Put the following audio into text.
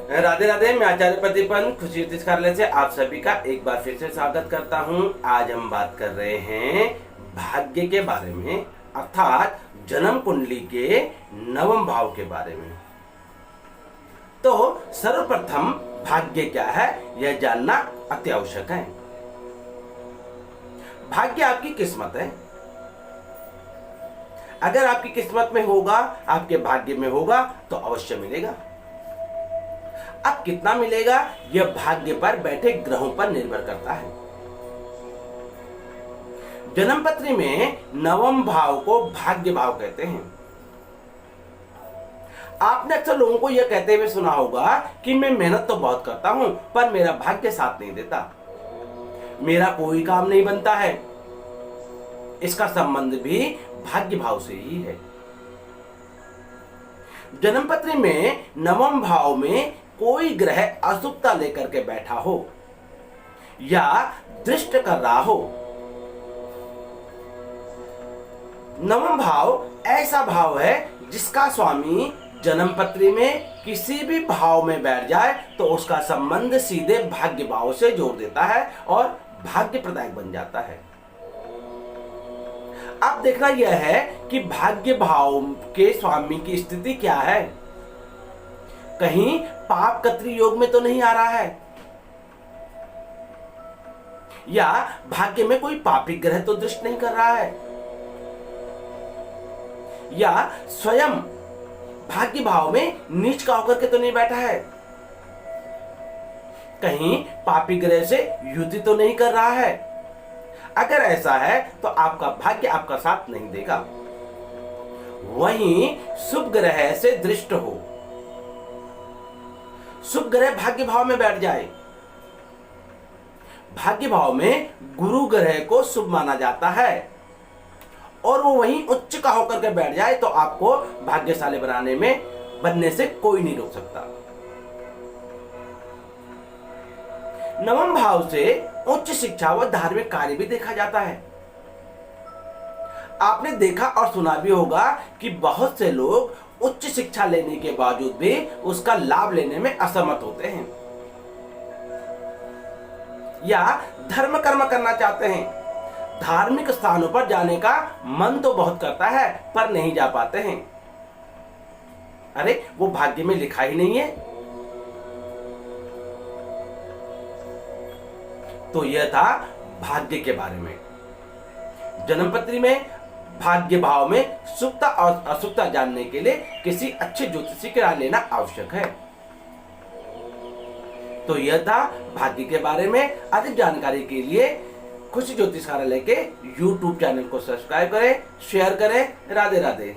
राधे राधे। मैं आचार्य प्रतिपन्न खुशी ज्योतिष कार्यालय से आप सभी का एक बार फिर से स्वागत करता हूं। आज हम बात कर रहे हैं भाग्य के बारे में, अर्थात जन्म कुंडली के नवम भाव के बारे में। तो सर्वप्रथम भाग्य क्या है यह जानना अति आवश्यक है। भाग्य आपकी किस्मत है। अगर आपकी किस्मत में होगा, आपके भाग्य में होगा तो अवश्य मिलेगा। अब कितना मिलेगा यह भाग्य पर बैठे ग्रहों पर निर्भर करता है। जन्म पत्री में नवम भाव को भाग्य भाव कहते हैं। आपने अक्सर लोगों को यह कहते हुए सुना होगा कि मैं मेहनत तो बहुत करता हूं पर मेरा भाग्य साथ नहीं देता, मेरा कोई काम नहीं बनता है। इसका संबंध भी भाग्य भाव से ही है। जन्म पत्री में नवम भाव में कोई ग्रह अशुभता लेकर के बैठा हो या दृष्ट कर रहा हो। नवम भाव ऐसा भाव है जिसका स्वामी जन्म पत्री में किसी भी भाव में बैठ जाए तो उसका संबंध सीधे भाग्य भाव से जोड़ देता है और भाग्य प्रदायक बन जाता है। अब देखना यह है कि भाग्य भाव के स्वामी की स्थिति क्या है। कहीं पाप कत्री योग में तो नहीं आ रहा है, या भाग्य में कोई पापी ग्रह तो दृष्ट नहीं कर रहा है, या स्वयं भाग्य भाव में नीच का होकर के तो नहीं बैठा है, कहीं पापी ग्रह से युति तो नहीं कर रहा है। अगर ऐसा है तो आपका भाग्य आपका साथ नहीं देगा। वहीं शुभ ग्रह से दृष्ट हो, शुभ ग्रह भाग्य भाव में बैठ जाए। भाग्य भाव में गुरु ग्रह को शुभ माना जाता है और वो वहीं उच्च का होकर के बैठ जाए तो आपको भाग्यशाली बनने से कोई नहीं रोक सकता। नवम भाव से उच्च शिक्षा व धार्मिक कार्य भी देखा जाता है। आपने देखा और सुना भी होगा कि बहुत से लोग उच्च शिक्षा लेने के बावजूद भी उसका लाभ लेने में असमर्थ होते हैं, या धर्म कर्म करना चाहते हैं, धार्मिक स्थानों पर जाने का मन तो बहुत करता है पर नहीं जा पाते हैं। अरे वो भाग्य में लिखा ही नहीं है। तो यह था भाग्य के बारे में। जन्म पत्री में भाग्य भाव में शुभता और अशुभता जानने के लिए किसी अच्छे ज्योतिषी की राय लेना आवश्यक है। तो यह था भाग्य के बारे में। अधिक जानकारी के लिए खुशी ज्योतिष कार्यालय के YouTube चैनल को सब्सक्राइब करें, शेयर करें। राधे राधे।